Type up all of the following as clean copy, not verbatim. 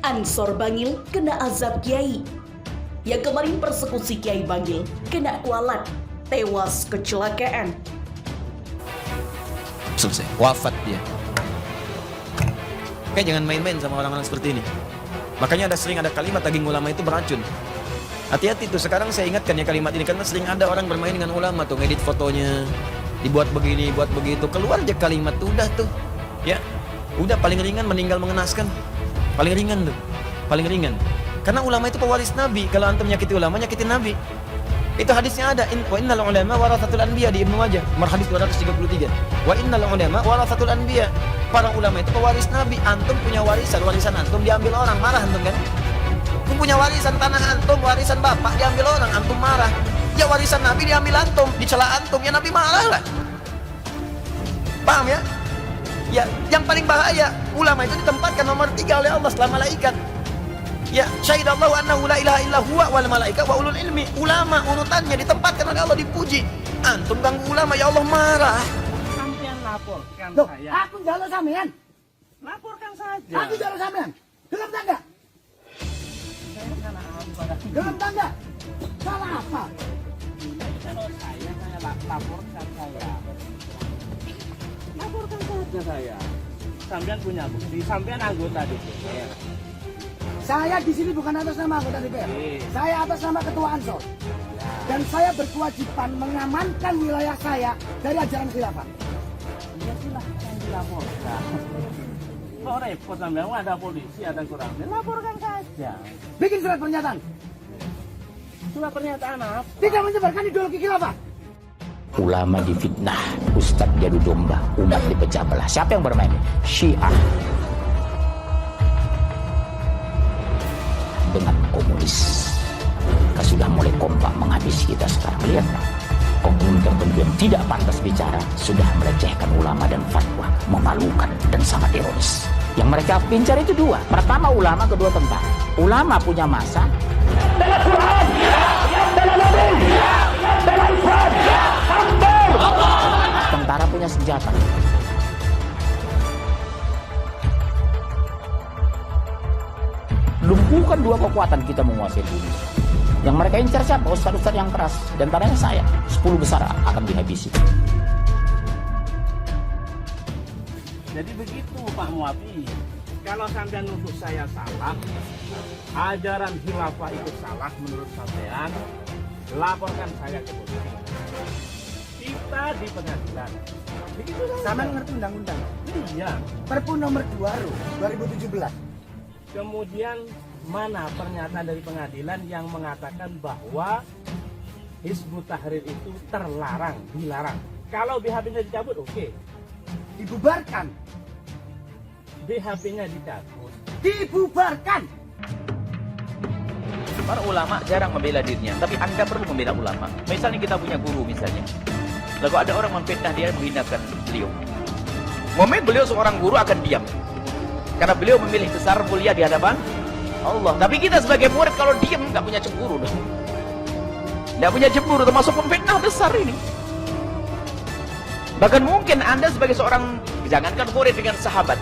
Ansor Bangil kena azab Kiai. Yang kemarin persekusi Kiai Bangil kena kualat, tewas kecelakaan. Selesai, wafat dia. Kayak jangan main-main sama orang-orang seperti ini. Makanya sering ada kalimat daging ulama itu beracun. Hati-hati tuh, sekarang saya ingatkan ya kalimat ini, karena sering ada orang bermain dengan ulama tuh, ngedit fotonya, dibuat begini, buat begitu, keluar aja kalimat tuh, udah tuh. Ya, udah paling ringan meninggal mengenaskan. Paling ringan tuh, paling ringan. Karena ulama itu pewaris Nabi. Kalau antum nyakiti ulama, nyakitin Nabi. Itu hadisnya ada, wa innal ulama warathatul anbiya di Ibnu Majah, nomor hadis 233. Wa innal ulama warathatul anbiya. Para ulama itu pewaris Nabi. Antum punya warisan antum diambil orang, marah antum kan? Antum punya warisan tanah antum, warisan bapak diambil orang, antum marah. Ya warisan Nabi diambil antum, dicela antum, ya Nabi marah lah. Paham ya? Ya, yang paling bahaya, ulama itu ditempatkan nomor 3 oleh Allah setelah malaikat. Ya, syahidallahu annahu la ilaha illa huwa wal malaika wa ulul ilmi. Ulama urutannya ditempatkan oleh Allah, dipuji. Antum ganggu ulama, ya Allah marah. Sampean laporkan Loh, saya. aku jalur sampean. Laporkan saja. Aku jalur sampean. Gelem tangga. Saya karena pada Gelem tangga. Salah apa? kalau saya laporkan saya. Laporkan saja saya. Sampean punya bukti, sampean anggota DPR. Saya di sini bukan atas nama anggota DPR. Saya atas nama Ketua Ansor. Dan saya berkewajiban mengamankan wilayah saya dari ajaran khilafah. Ya silahkan dilaporkan. Kok repot sampean, ada polisi, ada kurangnya, laporkan saja. Bikin surat pernyataan. Surat pernyataan apa? Tidak menyebarkan ideologi khilafah. Ulama difitnah, ustadz jadu domba, umat dipecah belah. Siapa yang bermain? Syiah dengan komunis. Mereka sudah mulai kompak menghabisi kita sekarang. Lihat, oknum tertentu yang tidak pantas bicara sudah melecehkan ulama dan fatwa, memalukan dan sangat ironis. Yang mereka pincar itu dua. Pertama ulama, kedua tentara. Ulama punya masa dengan Quran, dengan Nabi, dengan Quran. Tentara punya senjata. Lumpuhkan dua kekuatan, kita menguasai Indonesia. Yang mereka incar siapa? Ustaz-ustaz yang keras. Dan antaranya saya. 10 besar akan dihabisi. Jadi begitu Pak Muafi. Kalau sampean nuduh saya salah, ajaran khilafah itu salah menurut sampean, laporkan saya ke polisi. Kita di pengadilan. Begitu saja. Sama ngerti undang-undang. Iya. Perpu nomor 2 2017. Kemudian mana pernyataan dari pengadilan yang mengatakan bahwa Hizbut Tahrir itu terlarang, dilarang. Kalau BHP-nya dicabut, oke. Dibubarkan. BHP-nya dicabut. Dibubarkan. Para ulama jarang membela dirinya, tapi Anda perlu membela ulama. Misalnya kita punya guru misalnya. Lalu ada orang memfitnah dia, menghinakan beliau. Momen beliau seorang guru akan diam. Karena beliau memilih besar mulia di hadapan Allah. Tapi kita sebagai murid kalau diam nggak punya cemburu dong. Nggak punya cemburu, termasuk memfitnah besar ini. Bahkan mungkin Anda sebagai seorang, jangankan murid dengan sahabat.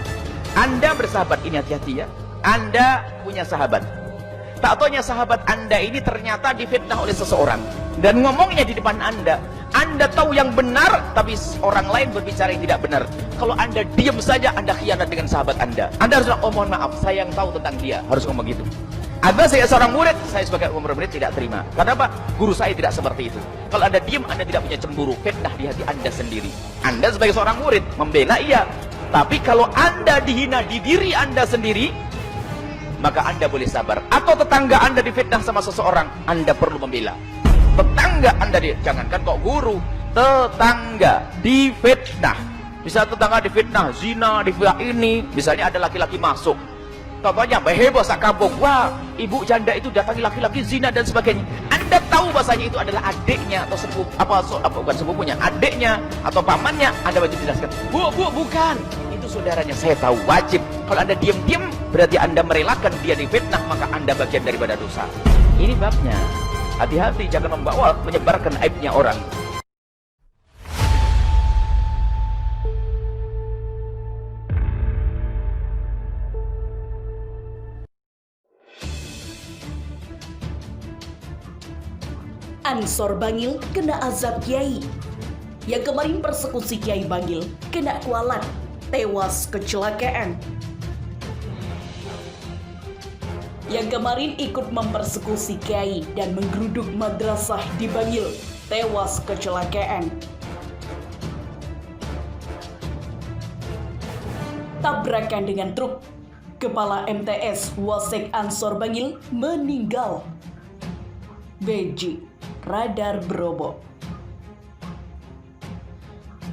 Anda bersahabat, ini hati-hati ya. Anda punya sahabat. Tak taunya sahabat Anda ini ternyata difitnah oleh seseorang. Dan ngomongnya di depan Anda. Anda tahu yang benar, tapi orang lain berbicara yang tidak benar. Kalau Anda diam saja, Anda khianat dengan sahabat Anda. Anda harus bilang, oh mohon maaf, saya yang tahu tentang dia. Harus ngomong gitu. Anda saya seorang murid, saya sebagai murid tidak terima. Kenapa? Guru saya tidak seperti itu. Kalau Anda diam, Anda tidak punya cemburu. Fitnah di hati Anda sendiri. Anda sebagai seorang murid, membela iya. Tapi kalau Anda dihina di diri Anda sendiri, maka Anda boleh sabar. Atau tetangga Anda difitnah sama seseorang, Anda perlu membela. Tetangga Anda, jangankan kok guru, tetangga difitnah. Bisa tetangga difitnah, zina, difitnah ini. Misalnya ada laki-laki masuk. Contohnya, heboh sak kampung. Wah, ibu janda itu datangi laki-laki zina dan sebagainya. Anda tahu bahasanya itu adalah adiknya atau bukan sepupunya, adiknya atau pamannya. Anda wajib jelaskan. Bu, bukan. Itu saudaranya. Saya tahu, wajib. Kalau Anda diam-diam, berarti Anda merelakan dia difitnah, maka Anda bagian daripada dosa. Ini babnya. Hati-hati, jangan membawa menyebarkan aibnya orang. Ansor Bangil kena azab kiai. Yang kemarin persekusi Kiai Bangil kena kualat, tewas kecelakaan. Yang kemarin ikut mempersekusi kiai dan menggeruduk madrasah di Bangil, tewas kecelakaan. Tabrakan dengan truk, Kepala MTS Wasek Ansor Bangil meninggal. Beji, radar berobok.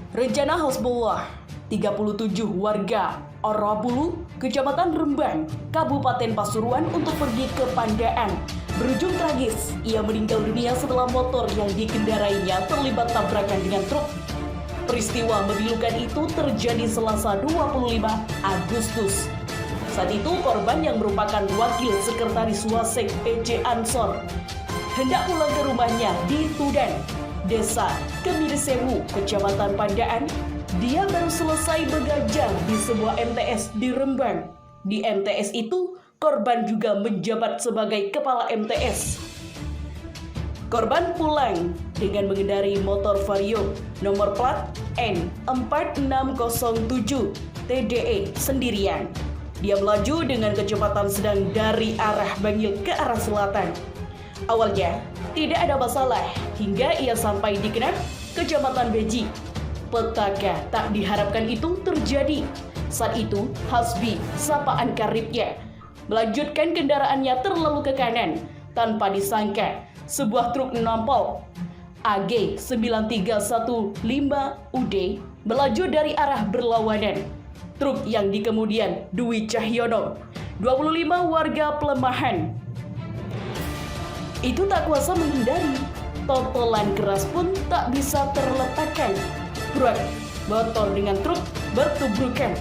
Rencana Hasbullah, 37 warga Orabulu, Kecamatan Rembang, Kabupaten Pasuruan untuk pergi ke Pandaan. Berujung tragis, ia meninggal dunia setelah motor yang dikendarainya terlibat tabrakan dengan truk. Peristiwa memilukan itu terjadi Selasa 25 Agustus. Saat itu korban yang merupakan wakil sekretaris Wasek PC Ansor hendak pulang ke rumahnya di Tudan, Desa Kemiresewu, Kecamatan Pandaan. Dia baru selesai begajar di sebuah MTS di Rembang. Di MTS itu, korban juga menjabat sebagai kepala MTS. Korban pulang dengan mengendarai motor Vario nomor plat N4607 TDE sendirian. Dia melaju dengan kecepatan sedang dari arah Bangil ke arah selatan. Awalnya tidak ada masalah hingga ia sampai di Kenap, Kecamatan Beji. Petaka tak diharapkan itu terjadi. Saat itu Hasbi, sapaan karibnya, melanjutkan kendaraannya terlalu ke kanan. Tanpa disangka, sebuah truk nampol AG 9315 UD melaju dari arah berlawanan. Truk yang dikemudian Dwi Cahyono, 25 warga Pelemahan. Itu tak kuasa menghindari. Totolan keras pun tak bisa terletakkan. Brak, motor dengan truk bertubrukan.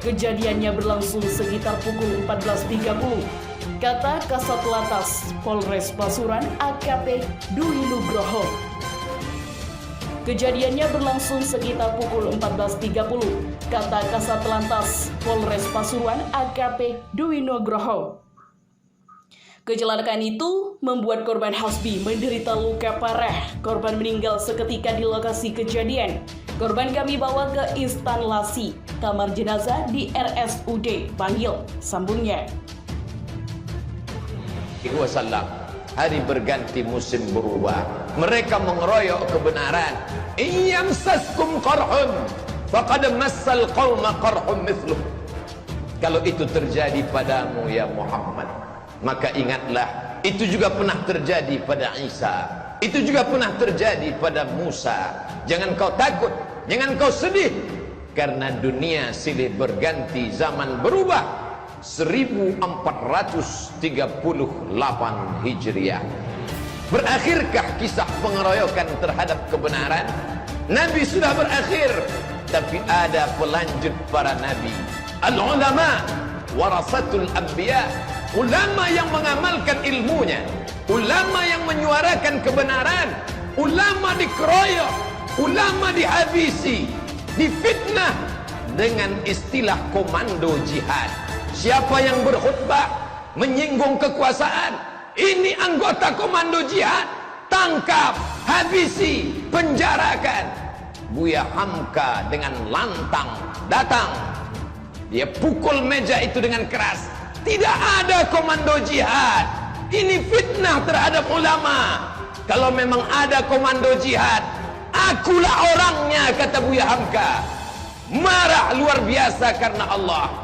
Kejadiannya berlangsung sekitar pukul 14.30. Kata Kasat Lantas Polres Pasuruan AKP Dwi Nugroho. Kejadiannya berlangsung sekitar pukul 14.30. Kata Kasat Lantas Polres Pasuruan AKP Dwi Nugroho. Kecelakaan itu membuat korban Hasbi menderita luka parah. Korban meninggal seketika di lokasi kejadian. Korban kami bawa ke instalasi kamar jenazah di RSUD Bangil, sambungnya. Wasallam, hari berganti musim berubah. Mereka mengeroyok kebenaran. Iyamsaskum qarhun faqad massal qauma qarhun mithluh. Kalau itu terjadi padamu ya Muhammad, maka ingatlah itu juga pernah terjadi pada Isa, itu juga pernah terjadi pada Musa. Jangan kau takut, jangan kau sedih, karena dunia silih berganti, zaman berubah. 1438 Hijriah. Berakhirkah kisah pengeroyokan terhadap kebenaran? Nabi sudah berakhir, tapi ada pelanjut para nabi. Al-ulama warasatul anbiya, ulama yang mengamalkan ilmunya, ulama yang menyuarakan kebenaran. Ulama dikeroyok, ulama dihabisi, difitnah dengan istilah komando jihad. Siapa yang berkhutbah menyinggung kekuasaan, ini anggota komando jihad, tangkap, habisi, penjarakan. Buya Hamka dengan lantang datang, dia pukul meja itu dengan keras. Tidak ada komando jihad, ini fitnah terhadap ulama. Kalau memang ada komando jihad, akulah orangnya, kata Buya Hamka. Marah luar biasa karena Allah.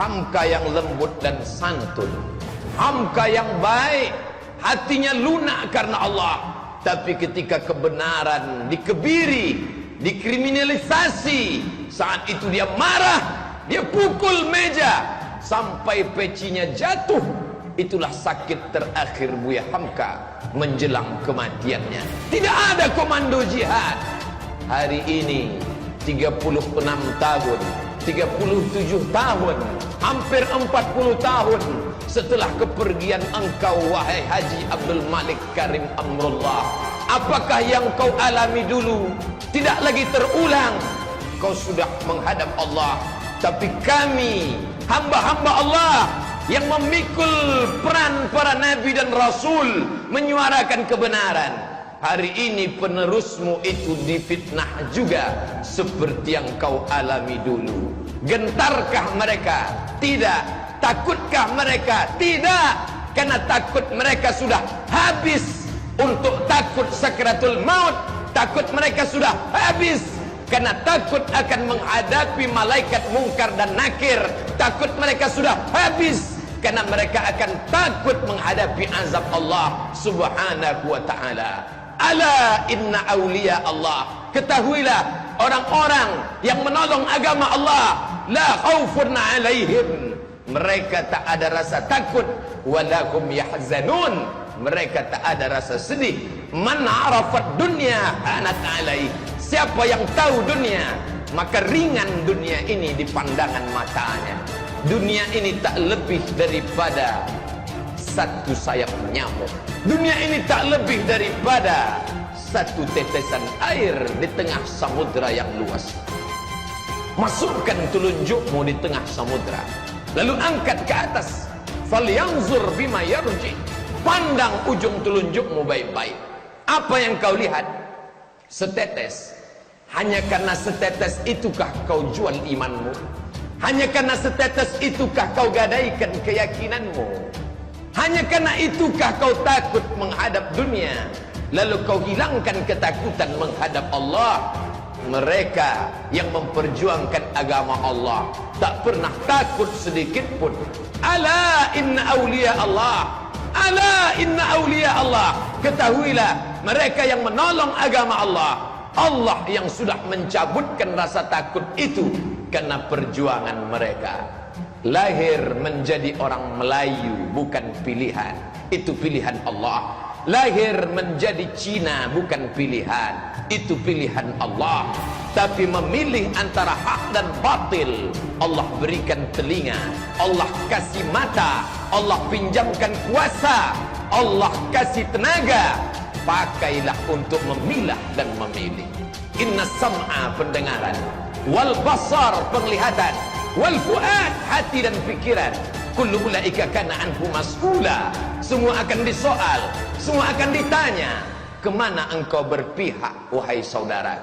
Hamka yang lembut dan santun, Hamka yang baik, hatinya lunak karena Allah. Tapi ketika kebenaran dikebiri, dikriminalisasi, saat itu dia marah, dia pukul meja sampai pecinya jatuh. Itulah sakit terakhir Buya Hamka menjelang kematiannya. Tidak ada komando jihad. Hari ini 36 tahun, 37 tahun, hampir 40 tahun setelah kepergian engkau, wahai Haji Abdul Malik Karim Amrullah. Apakah yang kau alami dulu tidak lagi terulang? Kau sudah menghadap Allah. Tapi kami, hamba-hamba Allah yang memikul peran para nabi dan rasul menyuarakan kebenaran. Hari ini penerusmu itu difitnah juga seperti yang kau alami dulu. Gentarkah mereka? Tidak. Takutkah mereka? Tidak. Karena takut mereka sudah habis untuk takut sakaratul maut. Takut mereka sudah habis karena takut akan menghadapi malaikat mungkar dan nakir. Takut mereka sudah habis karena mereka akan takut menghadapi azab Allah subhanahu wa ta'ala. Ala inna awliya Allah. Ketahuilah orang-orang yang menolong agama Allah, la khaufun alaihim, mereka tak ada rasa takut, walahum yahzanun, mereka tak ada rasa sedih. Man arafat dunya anat alaih, siapa yang tahu dunia maka ringan dunia ini di pandangan matanya. Dunia ini tak lebih daripada satu sayap nyamuk. Dunia ini tak lebih daripada satu tetesan air di tengah samudra yang luas. Masukkan telunjukmu di tengah samudra, lalu angkat ke atas. Falyanzur bima yarji, pandang ujung telunjukmu baik-baik. Apa yang kau lihat? Setetes. Hanya karena setetes itukah kau jual imanmu? Hanya karena setetes itukah kau gadaikan keyakinanmu? Hanya karena itukah kau takut menghadap dunia, lalu kau hilangkan ketakutan menghadap Allah? Mereka yang memperjuangkan agama Allah tak pernah takut sedikit pun. Ala inna awliya Allah, ala inna awliya Allah. Ketahuilah mereka yang menolong agama Allah, Allah yang sudah mencabutkan rasa takut itu karena perjuangan mereka. Lahir menjadi orang Melayu bukan pilihan, itu pilihan Allah. Lahir menjadi Cina bukan pilihan, itu pilihan Allah. Tapi memilih antara hak dan batil, Allah berikan telinga, Allah kasih mata, Allah pinjamkan kuasa, Allah kasih tenaga. Pakailah untuk memilah dan memilih. Inna sam'a, pendengaran, wal basar, penglihatan, wal fuad, hati dan pikiran, kullu ulaika kana anhu mas'ula, semua akan disoal, semua akan ditanya. Kemana engkau berpihak, wahai saudara?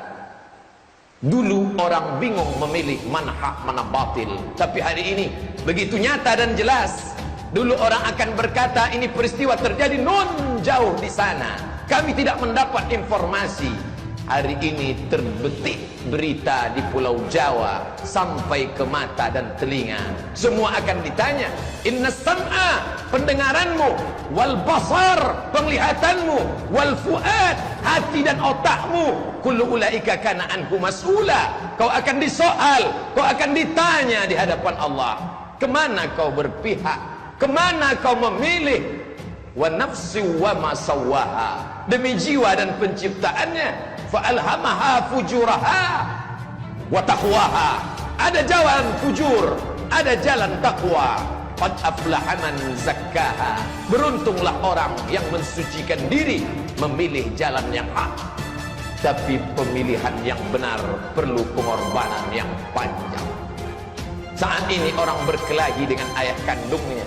Dulu orang bingung memilih mana hak mana batil, tapi hari ini begitu nyata dan jelas. Dulu orang akan berkata ini peristiwa terjadi non jauh di sana, kami tidak mendapat informasi. Hari ini terbetik berita di Pulau Jawa sampai ke mata dan telinga. Semua akan ditanya. Inna sam'a, pendengaranmu, wal basar, penglihatanmu, wal fuad, hati dan otakmu, kullu ulaika kana anhu mas'ula. Kau akan disoal, kau akan ditanya di hadapan Allah. Kemana kau berpihak? Kemana kau memilih? Wa nafsi wa ma sawwaha, demi jiwa dan penciptaannya. Fa'alhamaha fujuraha wa taqwaha, ada jalan fujur, ada jalan takwa. Qad aflaha man zakkaha, beruntunglah orang yang mensucikan diri, memilih jalan yang hak. Tapi pemilihan yang benar perlu pengorbanan yang panjang. Saat ini orang berkelahi dengan ayah kandungnya.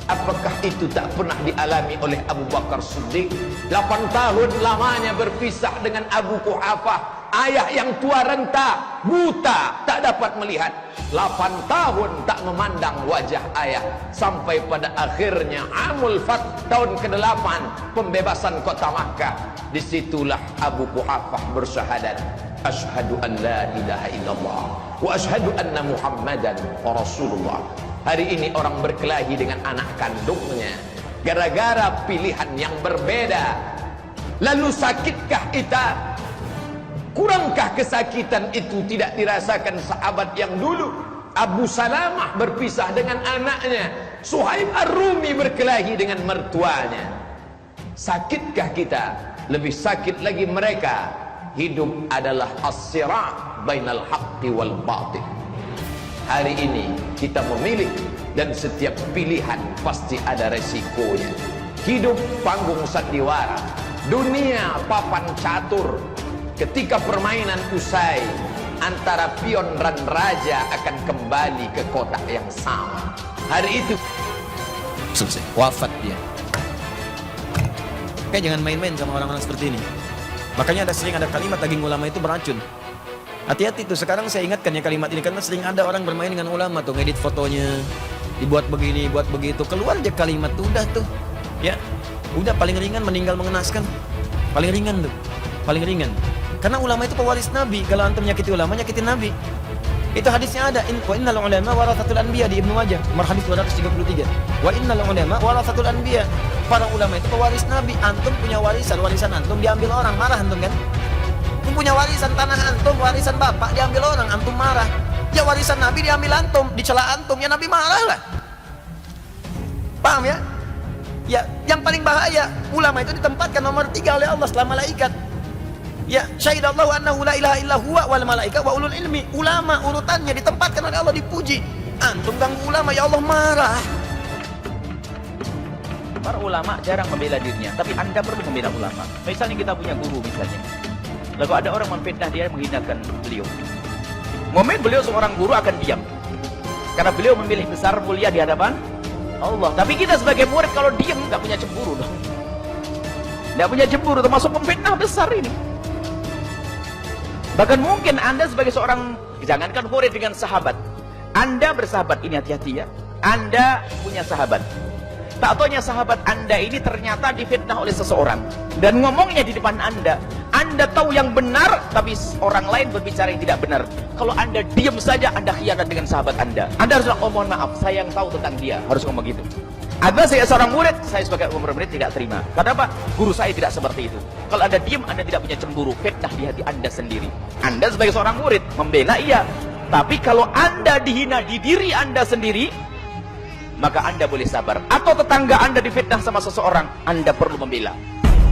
Apakah itu tak pernah dialami oleh Abu Bakar Siddiq? 8 tahun lamanya berpisah dengan Abu Quhafah, ayah yang tua renta, buta, tak dapat melihat. 8 tahun tak memandang wajah ayah, sampai pada akhirnya Amul Fath, tahun ke-8 pembebasan kota Makkah. Disitulah Abu Quhafah bersyahadat, asyhadu an la ilaha illallah wa asyhadu anna Muhammadan Rasulullah. Hari ini orang berkelahi dengan anak kandungnya gara-gara pilihan yang berbeda. Lalu sakitkah kita? Kurangkah kesakitan itu tidak dirasakan sahabat yang dulu? Abu Salamah berpisah dengan anaknya, Suhaib Ar-Rumi berkelahi dengan mertuanya. Sakitkah kita? Lebih sakit lagi mereka. Hidup adalah as-sira' bainal haqqi wal batil. Hari ini kita memilih, dan setiap pilihan pasti ada resikonya. Hidup panggung sandiwara, dunia papan catur. Ketika permainan usai, antara pion dan raja akan kembali ke kotak yang sama. Hari itu Selesai, wafat dia. Kayak jangan main-main sama orang-orang seperti ini. Makanya sering ada kalimat daging ulama itu beracun. Hati-hati tuh, sekarang saya ingatkan ya kalimat ini, karena sering ada orang bermain dengan ulama tuh, ngedit fotonya, dibuat begini, buat begitu, keluar aja kalimat tuh, udah tuh. Ya, udah paling ringan meninggal mengenaskan. Paling ringan tuh, paling ringan. Karena ulama itu pewaris Nabi, kalau antum nyakiti ulama, nyakitin Nabi. Itu hadisnya ada, wa innal ulama warathatul anbiya di Ibnu Majah, nomor hadis 233. Wa innal ulama warathatul anbiya. Para ulama itu pewaris Nabi. Antum punya warisan, warisan antum diambil orang, marah antum kan? Antum punya warisan tanah antum, warisan bapak diambil orang, antum marah. Ya warisan Nabi diambil antum, dicela antum, ya Nabi marah lah. Paham ya? Ya, yang paling bahaya, ulama itu ditempatkan nomor 3 oleh Allah setelah malaikat. Ya, syahidallahu annahu la ilaha illa huwa wal malaika wa ulul ilmi. Ulama urutannya ditempatkan oleh Allah, dipuji. Antum ganggu ulama, ya Allah marah. Para ulama jarang membela dirinya, tapi Anda perlu membela ulama. Misalnya kita punya guru misalnya. Lalu ada orang memfitnah dia, menghinakan beliau. Momen beliau seorang guru akan diam. Karena beliau memilih besar mulia di hadapan Allah. Tapi kita sebagai murid kalau diam nggak punya cemburu dong. Nggak punya cemburu, termasuk memfitnah besar ini. Bahkan mungkin Anda sebagai seorang, jangankan murid dengan sahabat, Anda bersahabat, ini hati-hati ya. Anda punya sahabat. Tak taunya sahabat Anda ini ternyata difitnah oleh seseorang. Dan ngomongnya di depan Anda. Anda tahu yang benar, tapi orang lain berbicara yang tidak benar. Kalau Anda diam saja, Anda khianat dengan sahabat Anda. Anda harus bilang, oh mohon maaf, saya yang tahu tentang dia. Harus ngomong gitu. Ada saya seorang murid, saya sebagai murid tidak terima. Kenapa? Guru saya tidak seperti itu. Kalau Anda diam, Anda tidak punya cemburu, fitnah di hati Anda sendiri. Anda sebagai seorang murid, membela iya. Tapi kalau Anda dihina di diri Anda sendiri, maka Anda boleh sabar. Atau tetangga Anda difitnah sama seseorang, Anda perlu membela.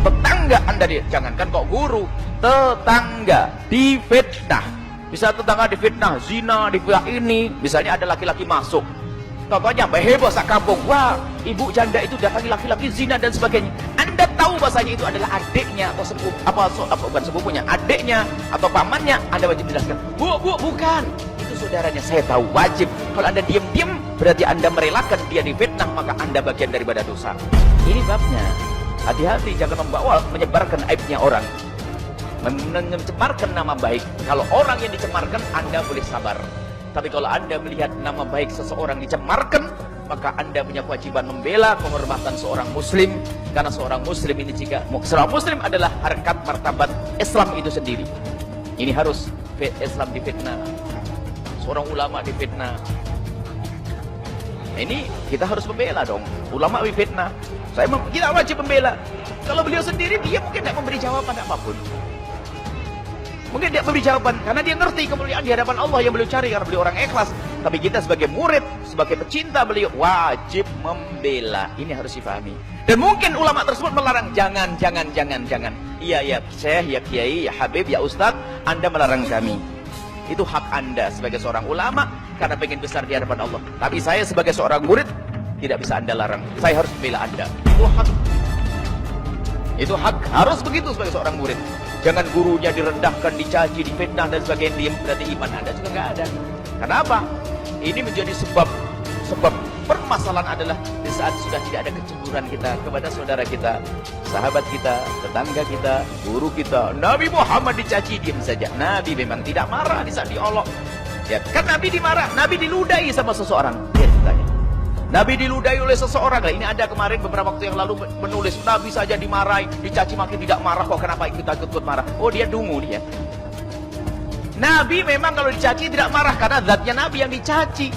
Tetangga Anda, jangankan kok guru, tetangga difitnah. Bisa tetangga difitnah, zina, difitnah ini. Misalnya ada laki-laki masuk. Contohnya heboh sak kampung, wah ibu janda itu datangi laki-laki zina dan sebagainya. Anda tahu bahasanya itu adalah adiknya atau bukan sepupunya, adiknya atau pamannya. Anda wajib jelaskan, bu bukan, itu saudaranya. Saya tahu, wajib. Kalau Anda diam-diam, berarti Anda merelakan dia difitnah, maka Anda bagian daripada dosa. Ini babnya. Hati-hati, jangan menyebarkan aibnya orang, mencemarkan nama baik. Kalau orang yang dicemarkan, Anda boleh sabar. Tapi kalau Anda melihat nama baik seseorang dicemarkan, maka Anda punya kewajiban membela kehormatan seorang muslim. Karena seorang muslim ini, jika seorang muslim adalah harkat martabat Islam itu sendiri. Ini harus Islam difitnah, seorang ulama difitnah. Ini kita harus membela dong. Ulama difitnah, kita wajib membela. Kalau beliau sendiri, dia mungkin tidak memberi jawaban apapun. Mungkin dia memberi jawaban karena dia ngerti kemuliaan di hadapan Allah yang beliau cari, karena beliau orang ikhlas. Tapi kita sebagai murid, sebagai pecinta beliau, wajib membela. Ini harus difahami. Dan mungkin ulama tersebut melarang, jangan. Iya ya Syekh, ya Kiai, ya Habib, ya Ustadz, Anda melarang kami. Itu hak Anda sebagai seorang ulama karena pengen besar di hadapan Allah. Tapi saya sebagai seorang murid tidak bisa Anda larang. Saya harus membela Anda. Itu hak, harus begitu sebagai seorang murid. Jangan gurunya direndahkan, dicaci, difitnah dan sebagainya, diam, berarti iman Anda juga nggak ada. Kenapa? Ini menjadi sebab permasalahan adalah di saat sudah tidak ada kecemburuan kita kepada saudara kita, sahabat kita, tetangga kita, guru kita. Nabi Muhammad dicaci, diam saja. Nabi memang tidak marah di saat diolok. Ya, kan Nabi dimarah, Nabi diludahi sama seseorang. Lihat ceritanya. Nabi diludahi oleh seseorang. Nah, ini ada kemarin beberapa waktu yang lalu menulis, Nabi saja dimarahi, dicaci maki tidak marah, kok kenapa kita ikut marah? Oh, dia dungu dia. Nabi memang kalau dicaci tidak marah karena zatnya Nabi yang dicaci.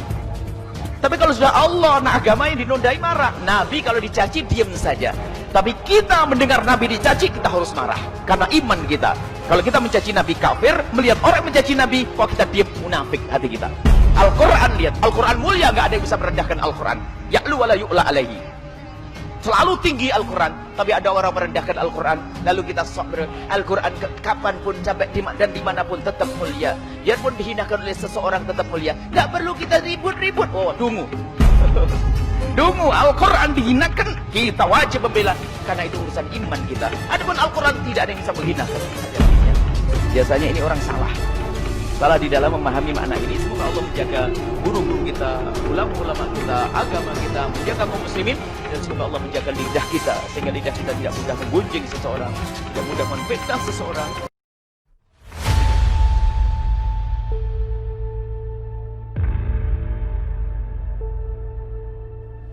Tapi kalau sudah Allah, agama yang dinodai, marah. Nabi kalau dicaci diam saja. Tapi kita mendengar Nabi dicaci, kita harus marah karena iman kita. Kalau kita mencaci Nabi kafir, melihat orang mencaci Nabi, kok kita diam, munafik hati kita. Al-Quran, lihat, Al-Quran mulia, gak ada yang bisa merendahkan Al-Quran. Ya'lu wa la yu'la alaihi. Selalu tinggi Al-Quran, tapi ada orang merendahkan Al-Quran. Lalu kita Al-Quran kapanpun, sampai dan dimanapun tetap mulia. Biarpun dihinakan oleh seseorang tetap mulia. Gak perlu kita ribut-ribut. Oh, dungu. Dungu, Al-Quran dihinakan, kita wajib membela. Karena itu urusan iman kita. Adapun Al-Quran tidak ada yang bisa menghinakan. Biasanya ini orang salah di dalam memahami makna ini. Semoga Allah menjaga guru-guru kita, ulama-ulama kita, agama kita. kita menjaga kaum muslimin, dan semoga Allah menjaga lidah kita sehingga lidah kita tidak mudah menggunjing seseorang, tidak mudah menfitnah seseorang.